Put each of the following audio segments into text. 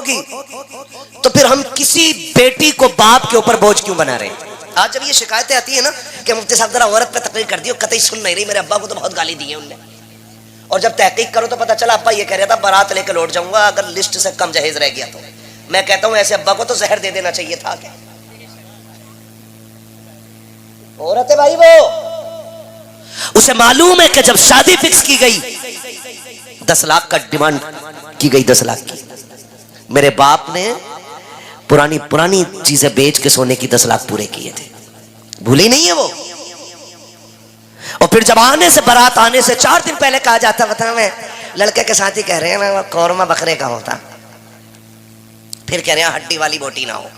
होगी, तो फिर हम किसी बेटी को बाप के ऊपर बोझ क्यों बना रहे हैं? आज जब ये शिकायतें आती है ना कि मुफ्ती साहब जरा औरत पे तकरीर कर दी, कतई सुन नहीं रही, मेरे अब्बा को तो बहुत गाली दी है उनने, और जब तहकीक करो तो पता चला अब्बा ये कह रहा था बारात लेकर लौट जाऊंगा अगर लिस्ट से कम जहेज रह गया तो। मैं कहता हूं ऐसे अब्बा को तो जहर दे देना चाहिए था। क्या औरत है भाई, वो उसे मालूम है कि जब शादी फिक्स की गई 10 लाख का डिमांड की गई, 10 लाख की। मेरे बाप ने पुरानी पुरानी चीजें बेच के सोने की 10 लाख पूरे किए थे, भूले नहीं है वो। और फिर जब आने से बारात आने से 4 दिन पहले कहा जाता, बता मैं लड़के के साथ ही कह रहे हैं ना कौरमा बकरे का होता, फिर कह रहे हैं हड्डी वाली बोटी ना हो,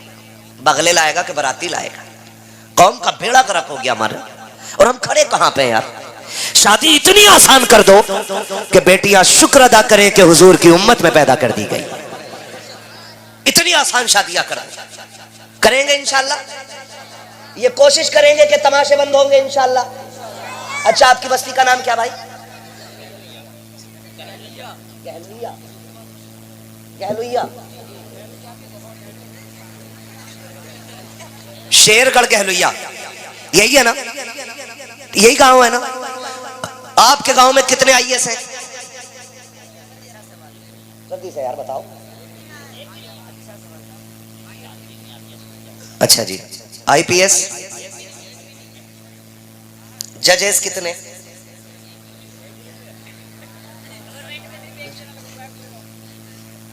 बगले लाएगा कि बराती लाएगा। कौम का बेड़ा गर्क हो गया हमारे, और हम खड़े कहां पे यार? शादी इतनी आसान कर दो कि बेटियां शुक्र अदा करें कि हुजूर की उम्मत में पैदा कर दी गई। इतनी आसान शादियां कर दो, करेंगे इंशाल्लाह, ये कोशिश करेंगे कि तमाशे बंद होंगे इंशाल्लाह। अच्छा, आपकी बस्ती का नाम क्या भाई? गहलुइया। गहलुइया, शेरगढ़ गहलुइया, यही है ना? यही गांव है ना? आपके गांव में कितने आईएएस हैं? जल्दी से यार बताओ। अच्छा जी, आईपीएस, जजेस कितने?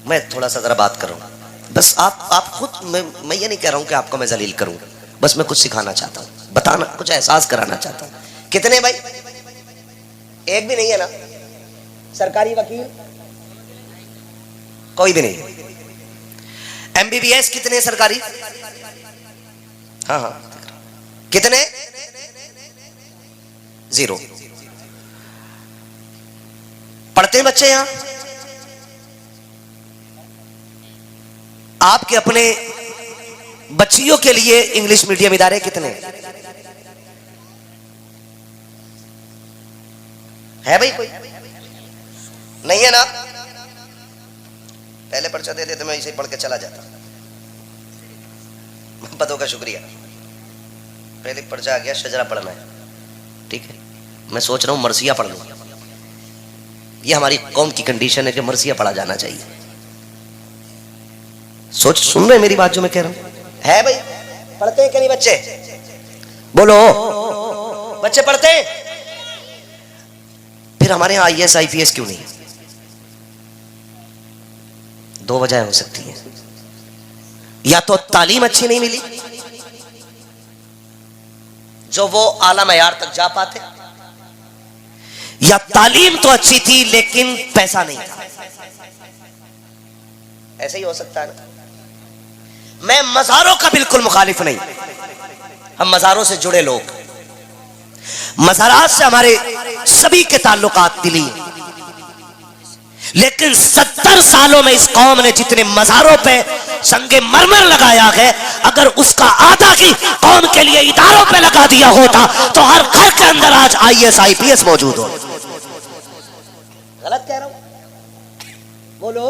मैं थोड़ा सा जरा बात करूं बस, आप खुद, मैं ये नहीं कह रहा हूं कि आपको मैं जलील करूं, बस मैं कुछ सिखाना चाहता हूं, बताना, कुछ एहसास कराना चाहता हूं। कितने भाई? एक भी नहीं है ना? सरकारी वकील कोई भी नहीं। एमबीबीएस कितने सरकारी? हाँ हाँ, कितने? 0। पढ़ते हैं बच्चे यहां? आपके अपने बच्चियों के लिए इंग्लिश मीडियम इदारे कितने है भाई? कोई नहीं है ना? पहले पर्चा दे देते, मैं इसे पढ़ के चला जाता। मोहब्बतों का शुक्रिया। पहले पर्चा आ गया, शजरा पढ़ना है, ठीक है। मैं सोच रहा हूं मरसिया पढ़ लूं। ये हमारी कौम की कंडीशन है कि मरसिया पढ़ा जाना चाहिए। सुन रहे मेरी बात जो मैं कह रहा हूं? है भाई? पढ़ते हैं कि नहीं बच्चे? बोलो, बच्चे पढ़ते हैं? फिर हमारे यहां आईएएस आईपीएस क्यों नहीं? 2 वजह हो सकती है। या तो तालीम अच्छी नहीं मिली जो वो आला मयार तक जा पाते, या तालीम तो अच्छी थी लेकिन पैसा नहीं था। ऐसे ही हो सकता है ना? मैं मज़ारों का बिल्कुल मुखालिफ नहीं, हम मज़ारों से जुड़े लोग, मज़ारात से हमारे सभी के ताल्लुकात दिली, लेकिन 70 सालों में इस कौम ने जितने मज़ारों पे संगे मरमर लगाया है, अगर उसका आधा की कौम के लिए इदारों पे लगा दिया होता तो हर घर के अंदर आज आईएएस आईपीएस मौजूद हो। गलत कह रहा हूं? बोलो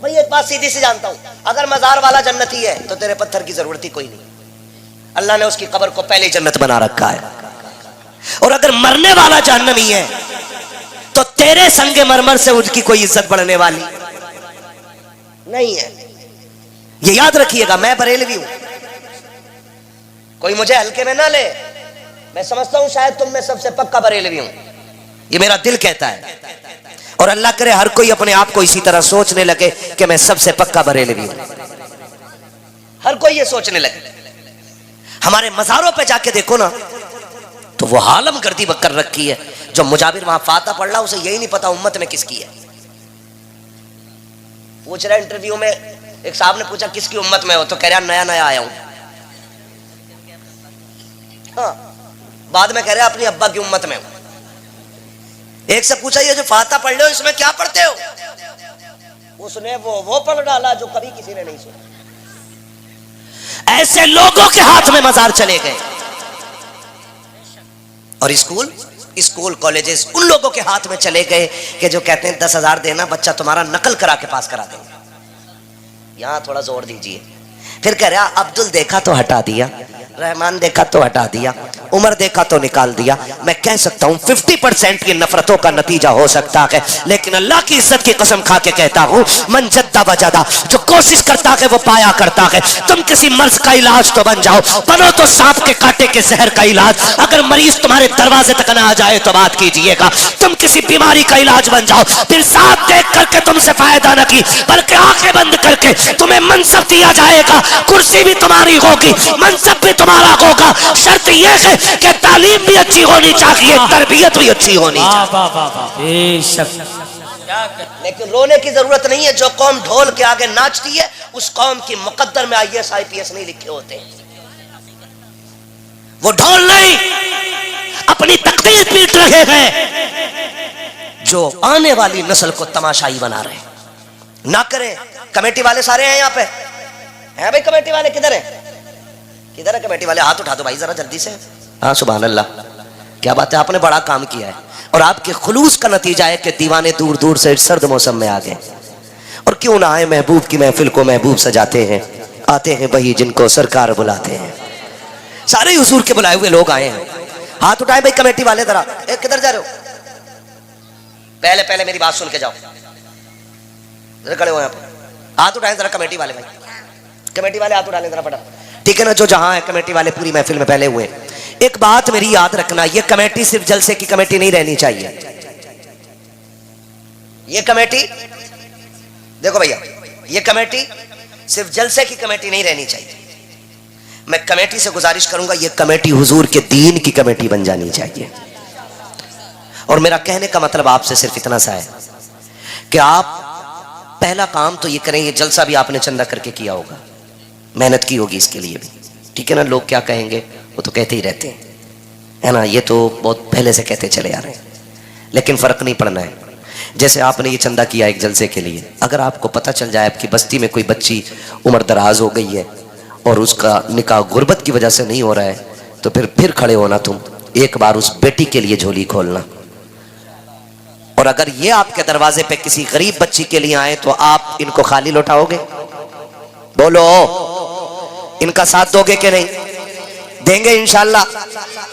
भाई, एक बात सीधी सी जानता हूं, अगर मजार वाला जन्नती है तो तेरे पत्थर की जरूरत ही कोई नहीं। अल्लाह ने उसकी कब्र को पहले जन्नत बना रखा है। और अगर मरने वाला जहन्नमी है तो तेरे संगे मरमर से उसकी कोई इज्जत बढ़ने वाली नहीं है। ये याद रखिएगा, मैं बरेलवी हूं, कोई मुझे हल्के में ना ले। मैं समझता हूं शायद तुम में सबसे पक्का बरेलवी हूं, ये मेरा दिल कहता है। और अल्लाह करे हर कोई अपने आप को इसी तरह सोचने लगे कि मैं सबसे पक्का बरेलवी हूं, हर कोई ये सोचने लगे। हमारे मज़ारों पे जाके देखो ना तो वो हालम गर्दी कर रखी है। जो मुजाबिर वहां फाता पढ़ रहा उसे यही नहीं पता उम्मत में किसकी है। पूछ रहा इंटरव्यू में, एक साहब ने पूछा किसकी उम्मत में हो, तो कह रहा नया नया आया हूं। हाँ, बाद में कह रहा अपनी अब्बा की उम्मत में हूं। एक से पूछा ये जो फाता पढ़ रहे हो इसमें क्या पढ़ते हो? उसने वो पढ़ डाला जो कभी किसी ने नहीं सुना। ऐसे लोगों के हाथ में मजार चले गए। और स्कूल कॉलेजेस उन लोगों के हाथ में चले गए कि जो कहते हैं 10,000 देना, बच्चा तुम्हारा नकल करा के पास करा देंगे। यहाँ थोड़ा जोर दीजिए। फिर कह रहा अब्दुल देखा तो हटा दिया, रहमान देखा तो हटा दिया, उमर देखा तो निकाल दिया। मैं कह सकता हूँ 50% की नफरतों का नतीजा हो सकता है, लेकिन अल्लाह की इज्जत की कसम खा के कहता हूँ, मन जद्दा बजादा, जो कोशिश करता है वो पाया करता है। तुम किसी मर्ज का इलाज तो बन जाओ, बनो तो सांप के कांटे के जहर का इलाज। अगर मरीज तुम्हारे दरवाजे तक ना आ जाए तो बात कीजिएगा। तुम किसी बीमारी का इलाज बन जाओ, फिर सांप देख करके तुमसे फायदा न की, बल्कि आंखें बंद करके तुम्हें मनसब दिया जाएगा। कुर्सी भी तुम्हारी होगी, मनसब भी तुम्हारा होगा। शर्त यह है कि तालीम भी अच्छी होनी चाहिए, तरबियत भी अच्छी होनी चाहिए। लेकिन रोने की जरूरत नहीं है। जो कौम ढोल के आगे नाचती है, उस कौम की मुकद्दर में IAS IPS नहीं लिखे होते हैं। वो ढोल नहीं, अपनी तकदीर पीट रहे हैं जो आने वाली नस्ल को तमाशाई बना रहे हैं। ना करें। कमेटी वाले सारे हैं यहाँ पे, हैं भाई? कमेटी वाले किधर है? किधर है कमेटी वाले? हाथ उठा दो भाई जरा जल्दी से। हाँ सुभान अल्लाह, क्या बात है, आपने बड़ा काम किया है। और आपके खुलूस का नतीजा है कि दीवाने दूर दूर से सर्द मौसम में आ गए। और क्यों ना आए, महबूब की महफिल को महबूब सजाते हैं। आते हैं वही जिनको सरकार बुलाते हैं। सारे हुजूर के बुलाए हुए लोग आए हैं। हाथ उठाए भाई कमेटी वाले जरा। किधर जा रहे हो? पहले पहले मेरी बात सुन के जाओ, जरा खड़े हो यहाँ पर। हाथ उठाए जरा कमेटी वाले भाई, कमेटी वाले हाथ उठा लें जरा फटा, ठीक है ना? जो जहां है कमेटी वाले पूरी महफिल में पहले हुए। एक बात मेरी याद रखना, ये कमेटी सिर्फ जलसे की कमेटी नहीं रहनी चाहिए। ये कमेटी देखो भैया, ये कमेटी सिर्फ जलसे की कमेटी नहीं रहनी चाहिए। मैं कमेटी से गुजारिश करूंगा, ये कमेटी हुजूर के दीन की कमेटी बन जानी चाहिए। और मेरा कहने का मतलब आपसे सिर्फ इतना सा है कि आप पहला काम तो ये करें, ये जलसा भी आपने चंदा करके किया होगा, मेहनत की होगी इसके लिए भी, ठीक है ना? लोग क्या कहेंगे वो तो कहते ही रहते हैं, है ना? ये तो बहुत पहले से कहते चले आ रहे हैं, लेकिन फर्क नहीं पड़ना है। जैसे आपने ये चंदा किया एक जलसे के लिए, अगर आपको पता चल जाए आपकी बस्ती में कोई बच्ची उम्र दराज हो गई है और उसका निकाह गुर्बत की वजह से नहीं हो रहा है, तो फिर खड़े होना तुम, एक बार उस बेटी के लिए झोली खोलना। और अगर ये आपके दरवाजे पे किसी गरीब बच्ची के लिए आए तो आप इनको खाली लौटाओगे? बोलो, इनका साथ दोगे कि नहीं? देंगे इंशाल्लाह।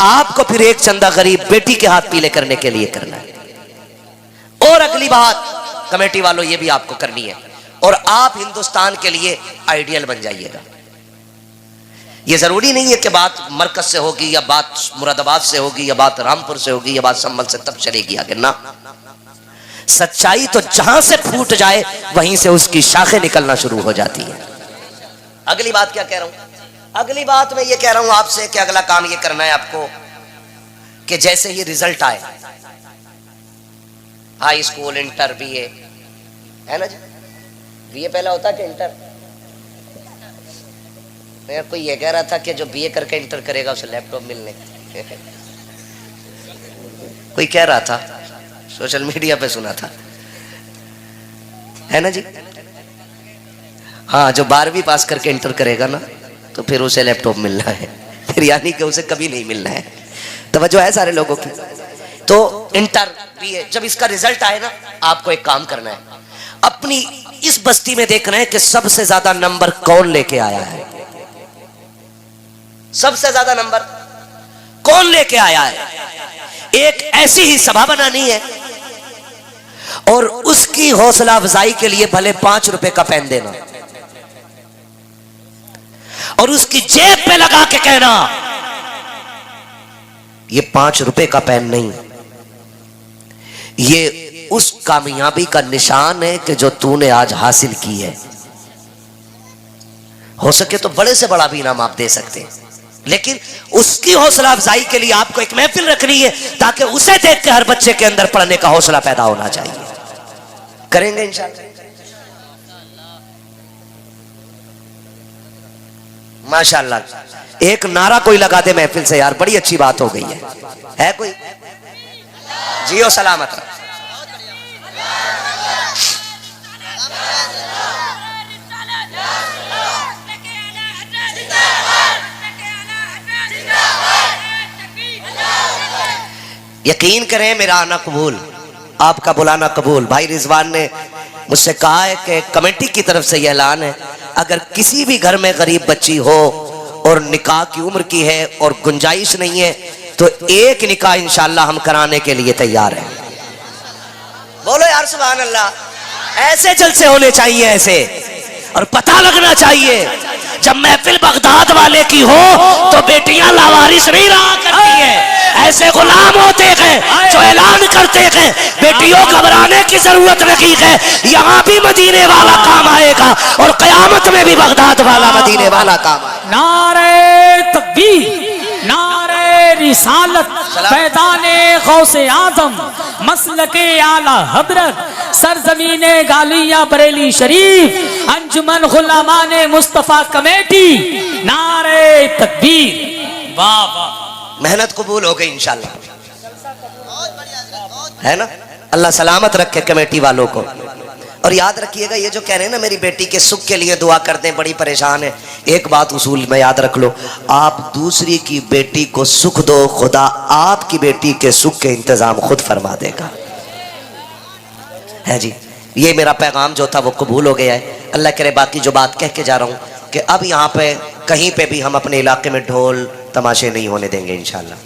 आपको फिर एक चंदा गरीब बेटी के हाथ पीले करने के लिए करना है। और अगली बात कमेटी वालों, ये भी आपको करनी है, और आप हिंदुस्तान के लिए आइडियल बन जाइएगा। ये जरूरी नहीं है कि बात मरकज से होगी या बात मुरादाबाद से होगी या बात रामपुर से होगी या बात संभल से तब चलेगी आगे ना। सच्चाई तो जहां से फूट जाए वहीं से उसकी शाखें निकलना शुरू हो जाती है। अगली बात क्या कह रहा हूं? अगली बात मैं ये कह रहा हूं आपसे कि अगला काम ये करना है आपको कि जैसे ही रिजल्ट आए, हाई स्कूल, इंटर, BA, है ना जी? BA पहला होता कि इंटर? मैं कोई ये कह रहा था कि जो BA करके इंटर करेगा उसे लैपटॉप मिलने कोई कह रहा था, सोशल मीडिया पे सुना था, है ना जी? हाँ, जो 12वीं पास करके इंटर करेगा ना तो फिर उसे लैपटॉप मिलना है, फिर यानी कि उसे कभी नहीं मिलना है। तवज्जो है सारे लोगों की? तो इंटर, BA, जब इसका रिजल्ट आए ना, आपको एक काम करना है, अपनी इस बस्ती में देखना है कि सबसे ज्यादा नंबर कौन लेके आया है। सबसे ज्यादा नंबर कौन लेके आया है। एक ऐसी ही सभा बनानी है और उसकी हौसला अफजाई के लिए भले 5 रुपए का पेन देना और उसकी जेब पे लगा के कहना, ये 5 रुपए का पेन नहीं, ये उस कामयाबी का निशान है कि जो तूने आज हासिल की है। हो सके तो बड़े से बड़ा भी इनाम आप दे सकते हैं, लेकिन उसकी हौसला अफजाई के लिए आपको एक महफिल रखनी है ताकि उसे देख के हर बच्चे के अंदर पढ़ने का हौसला पैदा होना चाहिए। करेंगे इंशाअल्लाह। माशाअल्लाह। एक नारा कोई लगा दे महफिल से यार, बड़ी अच्छी बात हो गई है कोई? जियो सलामत। यकीन करें मेरा आना कबूल, आपका बुलाना कबूल। भाई रिजवान ने मुझसे कहा है कि कमेटी की तरफ से यह ऐलान है अगर किसी भी घर में गरीब बच्ची हो और निकाह की उम्र की है और गुंजाइश नहीं है तो एक निकाह इंशाल्लाह हम कराने के लिए तैयार हैं। बोलो यार सुभान अल्लाह। ऐसे जलसे होने चाहिए ऐसे, और पता लगना चाहिए जब महफिल बगदाद वाले की हो तो बेटियां लावारिस नहीं रहा करती हैं। ऐसे गुलाम होते हैं जो ऐलान करते हैं बेटियों घबराने की जरूरत नहीं है, यहाँ भी मदीने वाला काम आएगा और कयामत में भी बगदाद वाला मदीने वाला काम आएगा। नारे तकबीर, नारे रिसालत, पैदाने गौसे आजम, मसलके आला हजरत, सरजमीने गालिया बरेली शरीफ, अंजुमन गुलामाने मुस्तफा कमेटी, नारे तकबीर। वाह वाह, मेहनत कबूल हो गई इंशाल्लाह, है ना। अल्लाह सलामत रखे कमेटी वालों को। और याद रखिएगा ये जो कह रहे हैं ना मेरी बेटी के सुख के लिए दुआ कर दें, बड़ी परेशान है, एक बात उसूल में याद रख लो, आप दूसरी की बेटी को सुख दो, खुदा आपकी बेटी के सुख के इंतजाम खुद फरमा देगा। है जी, ये मेरा पैगाम जो था वो कबूल हो गया है। अल्लाह करे बाकी जो बात कह के जा रहा हूँ कि अब यहाँ पे कहीं पे भी हम अपने इलाके में ढोल तमाशे नहीं होने देंगे इंशाल्लाह।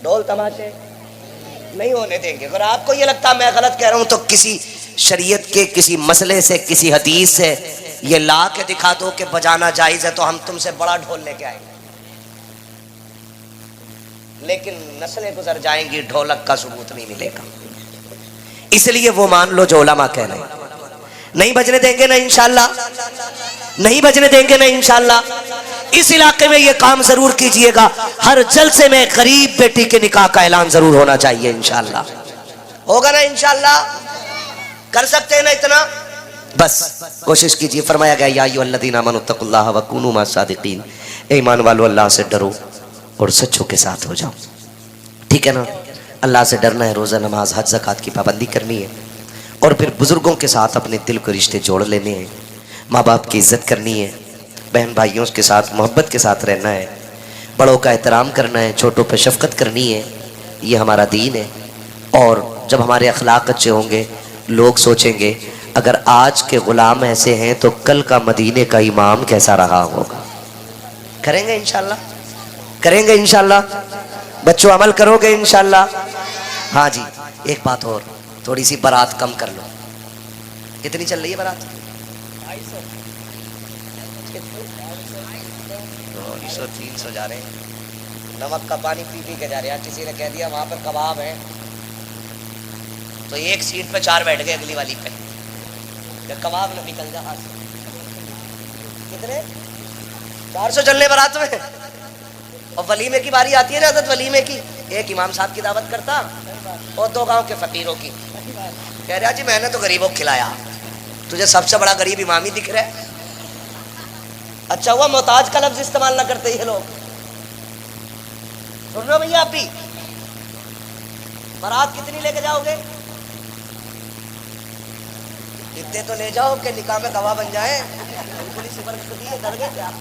ढोल तमाशे नहीं होने देंगे। अगर आपको ये लगता मैं गलत कह रहा हूँ तो किसी शरीयत के किसी मसले से, किसी हदीस से ये ला के दिखा दो कि बजाना जायज़ है तो हम तुमसे बड़ा ढोल लेके आएंगे। लेकिन नस्लें गुजर जाएंगी, ढोलक का सबूत नहीं मिलेगा। इसलिए वो मान लो जो उलमा कह रहे हैं, नहीं बजने देंगे ना इंशाल्लाह, नहीं बजने देंगे ना इंशाल्लाह। इस इलाके में ये काम जरूर कीजिएगा, हर जलसे में गरीब बेटी के निकाह का ऐलान जरूर होना चाहिए इंशाल्लाह। होगा ना इंशाल्लाह? कर सकते हैं ना इतना? बस कोशिश कीजिए। फरमाया गया या अय्युहल्लज़ीना आमनुत्तकुल्लाह व कूनू मअस-सादिकीन, ईमान वालों अल्लाह से डरो और सच्चों के साथ हो जाओ। ठीक है ना? अल्लाह से डरना है, रोज़ा नमाज हज ज़कात की पाबंदी करनी है, और फिर बुज़ुर्गों के साथ अपने दिल को रिश्ते जोड़ लेने हैं, माँ बाप की इज़्ज़त करनी है, बहन भाइयों के साथ मोहब्बत के साथ रहना है, बड़ों का एहतराम करना है, छोटों पर शफ़क़त करनी है। ये हमारा दीन है। और जब हमारे अखलाक अच्छे होंगे लोग सोचेंगे अगर आज के ग़ुलाम ऐसे हैं तो कल का मदीने का इमाम कैसा रहा होगा। करेंगे इंशाल्लाह, करेंगे इंशाल्लाह। बच्चों अमल करोगे इंशाल्लाह। हाँ जी, एक बात और, थोड़ी सी बारात कम कर लो। कितनी चल रही है बारात? 250-300 जा रहे हैं। नमक का पानी पी पी के जा रहे हैं। किसी ने कह दिया वहाँ पर कबाब है तो एक सीट पे 4 बैठ गए अगली वाली पे, कबाब न निकल जा हाथ से। कितने? 400 चलने बारात में। और वलीमे की बारी आती है ना, आदत वलीमे की, एक इमाम साहब की दावत करता और 2 गांव के फकीरों की। कह रहा जी मैंने तो गरीबों को खिलाया, तुझे सबसे बड़ा गरीब इमाम ही दिख रहा है। अच्छा हुआ मोहताज का लफ्ज इस्तेमाल ना करते ये लोग। सुन रहे हो भैया? आप भी बारात कितनी लेके जाओगे? इतने तो ले जाओ कि निकाह में गवाह बन जाए। डर गए क्या?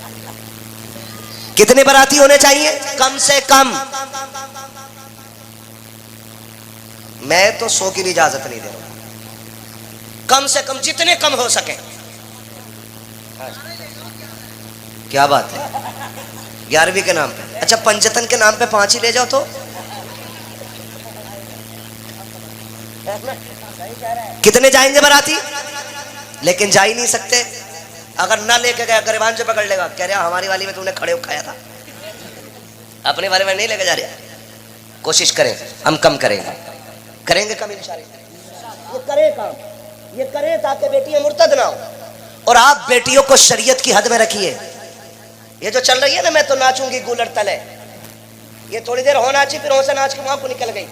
कितने बाराती होने चाहिए? कम से कम। मैं तो 100 की भी इजाजत नहीं दे रहा, कम से कम जितने कम हो सके। क्या बात है? 11वीं के नाम पे? अच्छा, पंचतन के नाम पे 5 ही ले जाओ तो कितने जाएंगे बाराती? लेकिन जा ही नहीं सकते। अगर ना लेके गया गरिबान से पकड़ लेगा, कह रहा हमारी वाली में तुमने खड़े खाया था, अपने वाले में नहीं लेके जा रहा। कोशिश करें हम कम करेंगे, करेंगे कम इंशाअल्लाह। ये करें काम, ये करें ताकि बेटियां मुर्तद ना हो। और आप बेटियों को शरीयत की हद में रखिए। ये जो चल रही है ना मैं तो नाचूंगी गूलर तले, ये थोड़ी देर हो नाची, फिर हो से नाच के वहां को निकल गई,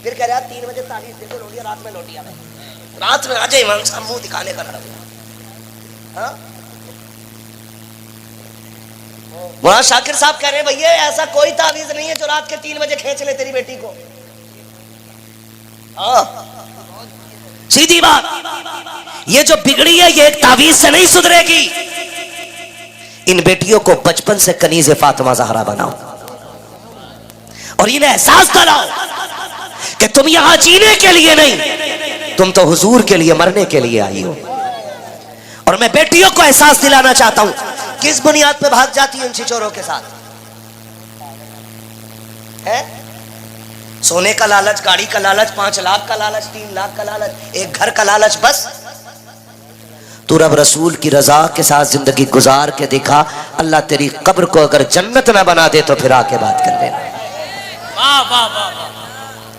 फिर कह रहा 3 बजे तालीस दे दो लोटिया, रात में लोटिया में, रात में आ जाए इमाम साहब मुंह दिखाने का लड़ा। हाँ, मौलाना शाकिर साहब कह रहे हैं भैया ऐसा कोई तावीज नहीं है जो रात के 3 बजे खींच ले तेरी बेटी को। सीधी बात, ये जो बिगड़ी है ये एक तावीज से नहीं सुधरेगी। इन बेटियों को बचपन से कनीज़े फातिमा ज़हरा बनाओ और इन्हें एहसास कराओ कि तुम यहां जीने के लिए नहीं, तुम तो हुजूर के लिए मरने के लिए आई हो। और और मैं बेटियों को एहसास दिलाना चाहता हूं, किस बुनियाद पे भाग जाती है उन छिचोरों के साथ? है सोने का लालच, गाड़ी का लालच, 5 लाख का लालच, 3 लाख का लालच, एक घर का लालच। बस तू रब रसूल की रजा के साथ जिंदगी गुजार के दिखा, अल्लाह तेरी कब्र को अगर जन्नत ना बना दे तो फिर आके बात कर लेना। वाह वाह वाह वाह,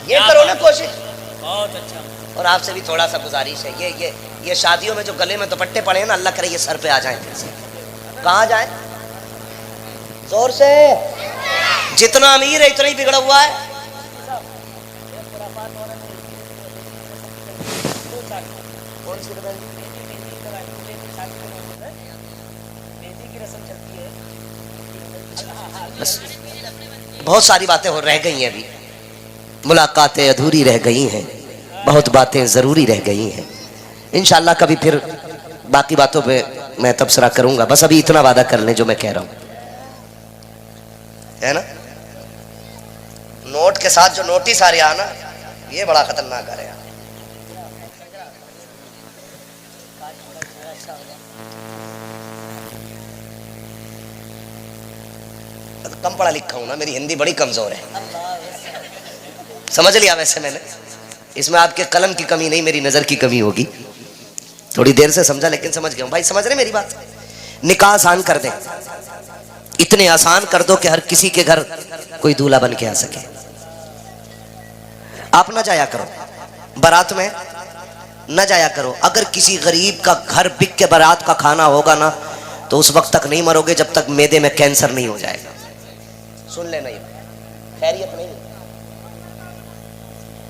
ये करो ना कोशिश। बहुत अच्छा। और आपसे भी थोड़ा सा गुजारिश है, ये शादियों में जो गले में दुपट्टे पड़े हैं ना, अल्लाह करे ये सर पे आ जाए फिर से। कहाँ जाए? जोर से। जितना अमीर है इतना ही बिगड़ा हुआ है। कौन सी बस बहुत सारी बातें हो रह गई हैं, अभी मुलाकातें अधूरी रह गई हैं, बहुत बातें ज़रूरी रह गई हैं। इंशाअल्लाह कभी फिर बाकी बातों पे मैं तबसरा करूंगा। बस अभी इतना वादा कर लें जो मैं कह रहा हूं, है ना। नोट के साथ जो नोटिस आ रहा है ना, ये बड़ा खतरनाक आ रहा है। कम पढ़ा लिखा हूं ना, मेरी हिंदी बड़ी कमजोर है, समझ लिया। वैसे मैंने इसमें आपके कलम की कमी नहीं, मेरी नजर की कमी होगी। थोड़ी देर से समझा लेकिन समझ गया हूं। भाई समझ रहे मेरी बात? निकाह आसान कर दें, इतने आसान कर दो कि हर किसी के घर कोई दूल्हा बन के आ सके। आप ना जाया करो बारात में, न जाया करो। अगर किसी गरीब का घर बिक के बारात का खाना होगा ना, तो उस वक्त तक नहीं मरोगे जब तक मैदे में कैंसर नहीं हो जाएगा। सुन लेना, ये खैरियत नहीं।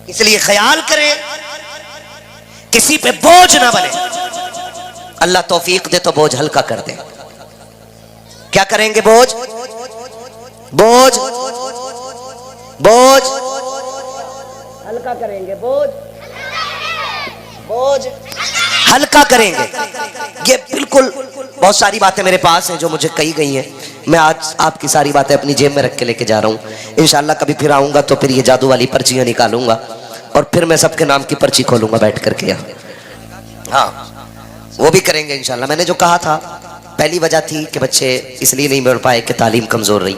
इसलिए ख्याल करें किसी पे बोझ ना बने। अल्लाह तौफीक दे तो बोझ हल्का कर दे। क्या करेंगे? बोझ बोझ बोझ हल्का करेंगे। बोझ बोझ हल्का करेंगे। ये बिल्कुल बहुत सारी बातें मेरे पास हैं जो मुझे कही गई हैं। मैं आज आपकी सारी बातें अपनी जेब में रख के लेके जा रहा हूँ। इंशाल्लाह कभी फिर आऊँगा तो फिर ये जादू वाली पर्चियाँ निकालूंगा और फिर मैं सबके नाम की पर्ची खोलूंगा बैठ करके यहाँ। हाँ, वो भी करेंगे इंशाल्लाह। मैंने जो कहा था, पहली वजह थी कि बच्चे इसलिए नहीं मिल पाए कि तालीम कमज़ोर रही।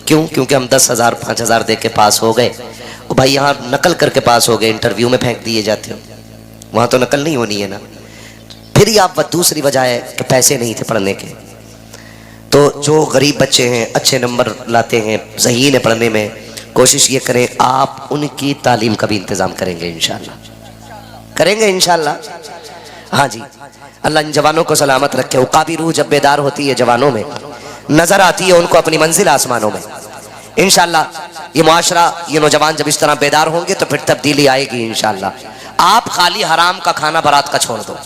क्यों? क्योंकि हम 10,000 5,000 दे के पास हो गए। और भाई यहाँ नकल करके पास हो गए, इंटरव्यू में फेंक दिए जाते हो, वहाँ तो नकल नहीं होनी है ना। फिर ही आप दूसरी वजह है कि पैसे नहीं थे पढ़ने के। तो जो गरीब बच्चे हैं, अच्छे नंबर लाते हैं, ज़हीन है पढ़ने में, कोशिश ये करें आप उनकी तालीम का भी इंतज़ाम करेंगे इंशाल्लाह। करेंगे इंशाल्लाह। हाँ जी, अल्लाह इन जवानों को सलामत रखे। उकाबी रूह जब बेदार होती है जवानों में, नज़र आती है उनको अपनी मंजिल आसमानों में। इंशाल्लाह ये मुआशरा, ये नौजवान जब इस तरह बेदार होंगे तो फिर तब्दीली आएगी इंशाल्लाह। आप खाली हराम का खाना बारात का छोड़ दो,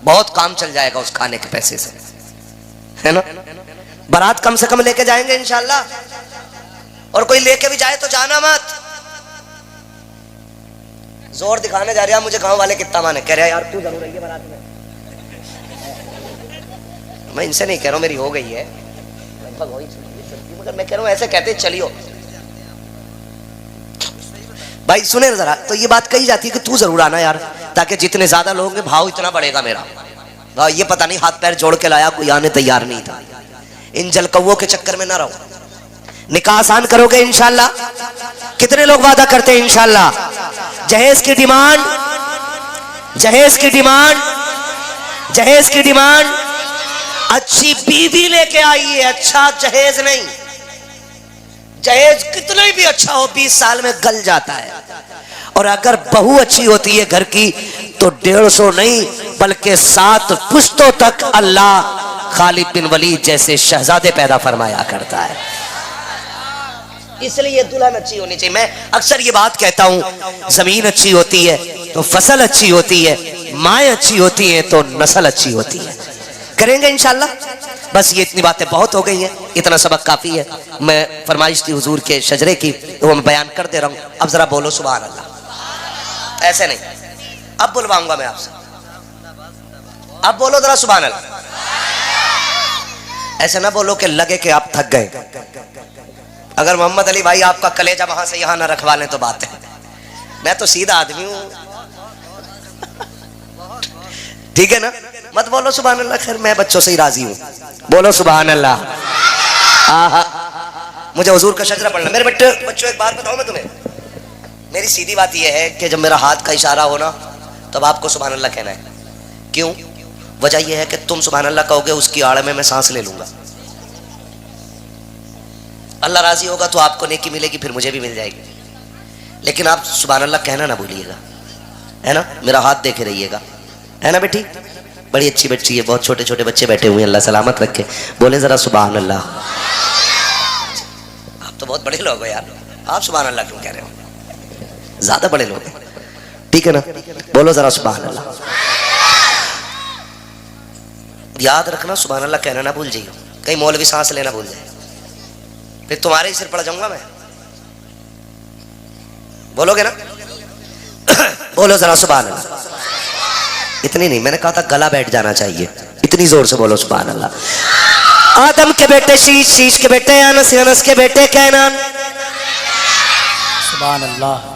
बहुत काम चल जाएगा उस खाने के पैसे से, है ना। बारात कम से कम लेके जाएंगे इंशाल्लाह, और कोई लेके भी जाए तो जाना मत। जोर दिखाने जा रहा, मुझे गांव वाले कितना माने, कह रहे यार तू जरूर रही बारात में। मैं इनसे नहीं कह रहा हूं, मेरी हो गई है लगभग हो ही चुकी, मगर मैं कह रहा हूं ऐसे कहते चलियो। भाई सुने जरा, तो ये बात कही जाती है कि तू जरूर आना यार, ताकि जितने ज्यादा लोग होंगे भाव इतना बढ़ेगा मेरा। भाई ये पता नहीं हाथ पैर जोड़ के लाया, कोई आने तैयार नहीं था। इन जलकौओं के चक्कर में ना रहो। निकाह आसान करोगे इंशाल्लाह? कितने लोग वादा करते हैं इंशाल्लाह? जहेज की डिमांड, जहेज की डिमांड, जहेज की डिमांड, अच्छी बीवी लेके आइए, अच्छा जहेज नहीं। जहेज कितना भी अच्छा हो 20 साल में गल जाता है, और अगर बहू अच्छी होती है घर की तो 150 नहीं बल्कि 7 पुश्तों तक अल्लाह खालिद बिन वलीद जैसे शहजादे पैदा फरमाया करता है। इसलिए दुल्हन अच्छी होनी चाहिए। मैं अक्सर ये बात कहता हूं, जमीन अच्छी होती है तो फसल अच्छी होती है, माएँ अच्छी होती हैं तो नस्ल अच्छी होती है। करेंगे इंशाल्लाह। बस ये इतनी बातें बहुत हो गई हैं, इतना सबक काफी है। मैं फरमाइश थी हुजूर के शजरे की, तो मैं बयान कर दे रहा हूं। अब जरा बोलो सुभान अल्लाह। ऐसे नहीं, अब बुलवाऊंगा मैं आपसे, अब बोलो जरा सुभान अल्लाह। ऐसे ना बोलो कि लगे कि आप थक गए। अगर मोहम्मद अली भाई आपका कलेजा वहां से यहां ना रखवा लें तो बात है। मैं तो सीधा आदमी हूं, ठीक है ना। मत बोलो सुभान अल्लाह, खैर मैं बच्चों से ही राजी हूँ। बोलो सुभान अल्लाह। आहा, मुझे हुजूर का शजरा पढ़ना। मेरे बच्चों एक बात बताऊं मैं तुम्हें, मेरी सीधी बात यह है कि जब मेरा हाथ का इशारा हो ना, तब आपको सुभान अल्लाह कहना है। क्यों? वजह यह है कि तुम सुभान अल्लाह कहोगे, उसकी आड़ में मैं सांस ले लूंगा। अल्लाह राजी होगा तो आपको नेकी मिलेगी, फिर मुझे भी मिल जाएगी। लेकिन आप सुभान अल्लाह कहना ना भूलिएगा, है ना? मेरा हाथ देखे रहिएगा, है ना बेटी? बड़ी अच्छी बच्ची है, बहुत छोटे छोटे बच्चे बैठे हुए हैं, अल्लाह सलामत रखे। बोले जरा सुभान अल्लाह। आप तो बहुत बड़े लोग हो यार, आप सुभान अल्लाह क्यों कह रहे हो? ज्यादा बड़े लोग हैं, ठीक है ना? बोलो जरा सुभान अल्लाह। याद रखना, सुभान अल्लाह कहना ना भूल जाइए, कहीं मौलवी सांस लेना भूल जाए, फिर तुम्हारे ही सिर पड़ जाऊंगा मैं। बोलोगे ना? बोलो जरा सुभान अल्लाह। इतनी नहीं, मैंने कहा था गला बैठ जाना चाहिए, इतनी जोर से बोलो सुभान अल्लाह। आदम के बेटे शीश, शीश के बेटे अनस, अनस के बेटे कैनान। सुभान अल्लाह।